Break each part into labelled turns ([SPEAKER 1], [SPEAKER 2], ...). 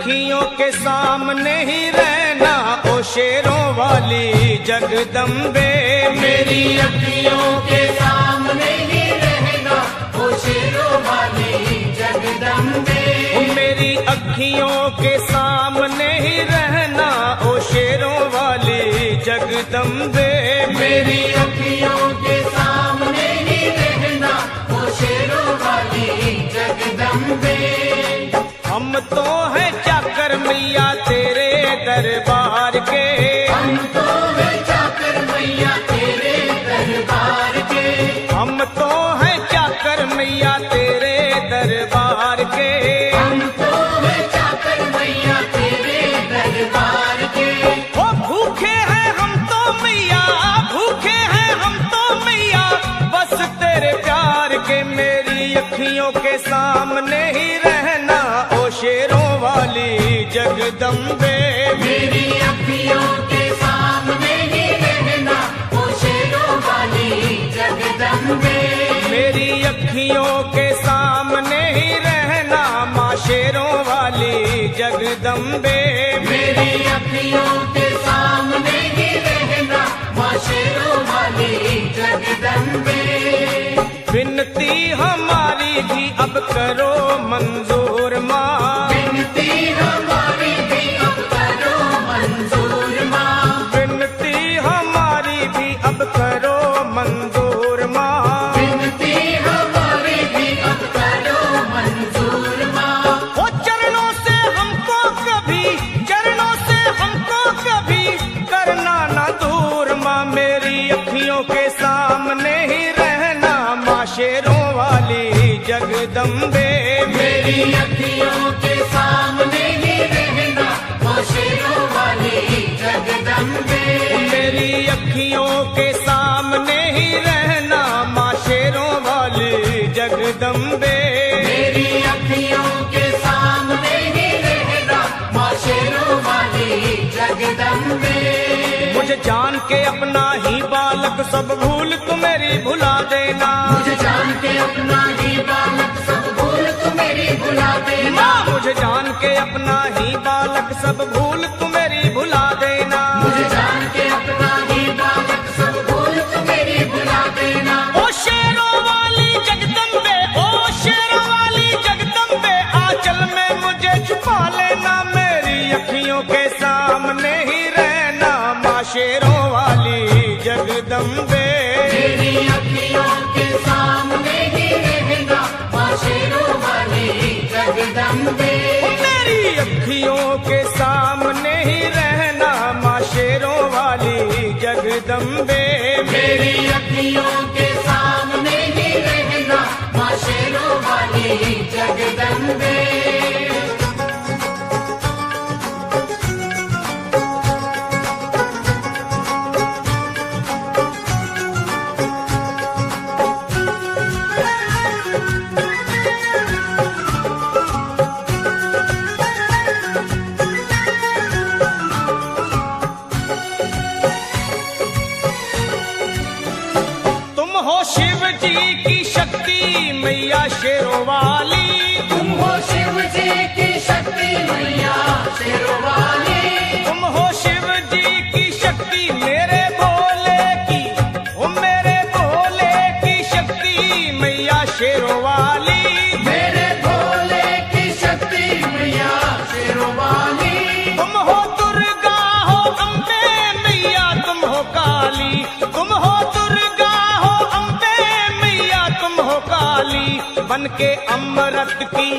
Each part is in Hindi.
[SPEAKER 1] अखियों के सामने ही रहना ओ शेरों वाली जगदम्बे।
[SPEAKER 2] मेरी अखियों के सामने ही रहना ओ शेरों वाली जगदम्बे।
[SPEAKER 1] मेरी अखियों के सामने ही रहना ओ शेरों वाली जगदम्बे।
[SPEAKER 2] मेरी अखियों के सामने ही रहना ओ शेरों वाली जगदम्बे।
[SPEAKER 1] हम तो हैं चाकर मैया तेरे दरबार के।
[SPEAKER 2] हम तो हैं चाकर मैया तेरे दरबार के।
[SPEAKER 1] हम तो हैं चाकर मैया तेरे दरबार के।
[SPEAKER 2] हम तो हैं चाकर मैया तेरे दरबार के।
[SPEAKER 1] ओ भूखे हैं हम तो मैया, भूखे हैं हम तो मैया बस तेरे प्यार के। मेरी अखियों के सामने ही रहना ओ शेरों वाली जगदम्बे।
[SPEAKER 2] मेरी अखियों के सामने ही रहना ओ शेरों वाली जगदम्बे।
[SPEAKER 1] मेरी अखियों के सामने ही रहना माँ शेरों वाली जगदम्बे।
[SPEAKER 2] मेरी अखियों के सामने ही रहना माँ शेरों वाली जगदम्बे।
[SPEAKER 1] विनती हमारी भी अब करो मंजूर माँ।
[SPEAKER 2] विनती हमारी भी अब करो मंजूर माँ।
[SPEAKER 1] विनती हमारी भी अब करो मंजूर माँ।
[SPEAKER 2] विनती हमारी भी अब करो मंजूर माँ।
[SPEAKER 1] ओ चरणों से हमको कभी, चरणों से हमको कभी करना ना दूर माँ। मेरी अखियों के सामने ही रहना माँ शेरों वाली जगदम्बे।
[SPEAKER 2] मेरी अखियों के सामने ही रहना माँ शेरों वाली जगदम्बे।
[SPEAKER 1] मेरी अखियों के सामने ही रहना माँ शेरों वाली जगदम्बे।
[SPEAKER 2] मेरी अखियों के सामने ही रहना माँ शेरों वाली जगदम्बे।
[SPEAKER 1] मुझे जान के अपना ही बालक सब भूल तू मेरी भुला देना।
[SPEAKER 2] मुझे जान के अपना ही बालक सब भूल तू मेरी भुला देना।
[SPEAKER 1] मुझे जान के अपना ही बालक सब भूल तू मेरी भुला देना।
[SPEAKER 2] मुझे जान के अपना ही बालक सब भूल तू मेरी भुला देना।
[SPEAKER 1] ओ शेरों वाली जगदम्बे, ओ शेरों वाली जगदम्बे आंचल में मुझे छुपा लेना। मेरी अखियों के सामने ही रहना माँ शेरों वाली जगदम्बे।
[SPEAKER 2] मेरी अखियों के सामने ही रहना माँ शेरों वाली जगदम्बे।
[SPEAKER 1] मेरी अखियों के सामने ही रहना माँ शेरों वाली जगदम्बे।
[SPEAKER 2] मेरी अखियों के सामने ही रहना माँ शेरों वाली जगदम्बे।
[SPEAKER 1] तुम हो शिव जी की शक्ति मैया शेरों वाली।
[SPEAKER 2] तुम हो शिव जी की शक्ति मैया शेरों वाली।
[SPEAKER 1] तुम हो शिव जी की शक्ति मेरे भोले की, ओ मेरे भोले की शक्ति मैया शेरों वाली।
[SPEAKER 2] मेरे भोले की शक्ति मैया शेरों वाली।
[SPEAKER 1] तुम हो दुर्गा हो अम्बे मैया तुम हो काली। तुम हो दुर्गा हो अम्बे मैया तुम हो काली। बन के अमृत की,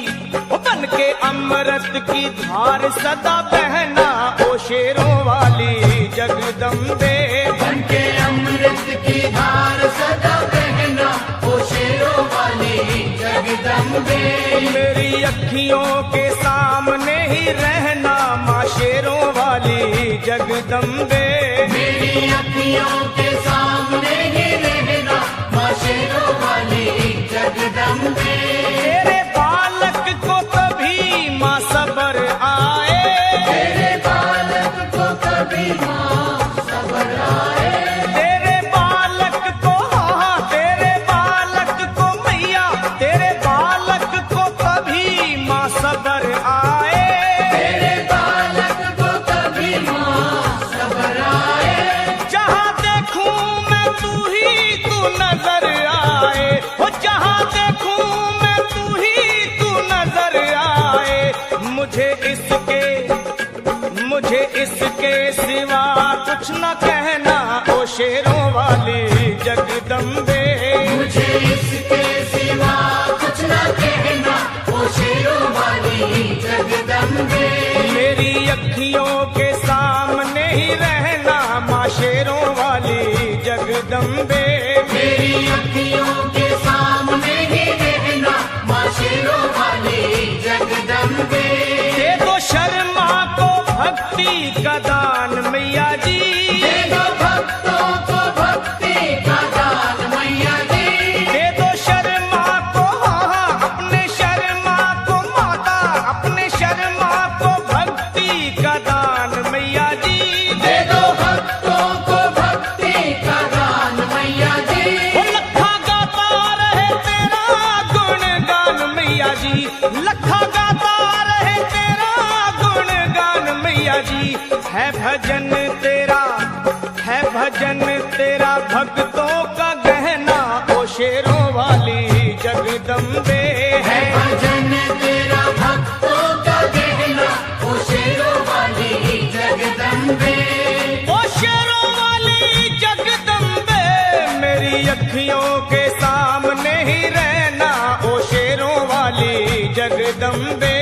[SPEAKER 1] ओ बन के अमृत की धार सदा बहना ओ शेरों वाली जगदम्बे।
[SPEAKER 2] बन के अमृत की धार सदा बहना ओ शेरों वाली जगदम्बे।
[SPEAKER 1] मेरी अखियों के सामने ही रहना माँ शेरों वाली जगदम्बे।
[SPEAKER 2] मेरी अखियों के सामने ही रहना माँ शेरों वाली जगदम्बे।
[SPEAKER 1] तेरे बालक को कभी माँ सबर आए।
[SPEAKER 2] तेरे बालक को कभी माँ सबर आए।
[SPEAKER 1] तेरे बालक को, हाँ तेरे बालक को मैया, तेरे बालक को कभी माँ सबर आए।
[SPEAKER 2] तेरे
[SPEAKER 1] जगदम्बे।
[SPEAKER 2] मुझे इसके सिवा कुछ न कहना, ओ शेरों वाली जगदम्बे।
[SPEAKER 1] मेरी अखियों के सामने ही रहना माँ शेरों वाली जगदम्बे।
[SPEAKER 2] मेरी अखियों के सामने ही रहना, माँ शेरों वाली जगदम्बे।
[SPEAKER 1] दे दो शर्मा को भक्ति का दान मैया जी,
[SPEAKER 2] दे दो भक्तों को भक्ति का दान मैया जी।
[SPEAKER 1] दे दो शर्मा को अपने शर्मा को माता, अपने शर्मा को भक्ति का दान मैया जी।
[SPEAKER 2] दे दो भक्तों को भक्ति का दान मैया जी।
[SPEAKER 1] वो लखा गाता रहे तेरा गुणगान मैया जी, लखा गाता रहे तेरा गुणगान मैया जी। है भजन तेरा, है भजन तेरा भक्तों का गहना ओ शेरों वाली जगदम्बे।
[SPEAKER 2] है भजन तेरा भक्तों का गहना, ओ शेरों वाली जगदम्बे।
[SPEAKER 1] ओ शेरों वाली जगदम्बे, मेरी अखियों के सामने ही रहना ओ शेरों वाली जगदम्बे।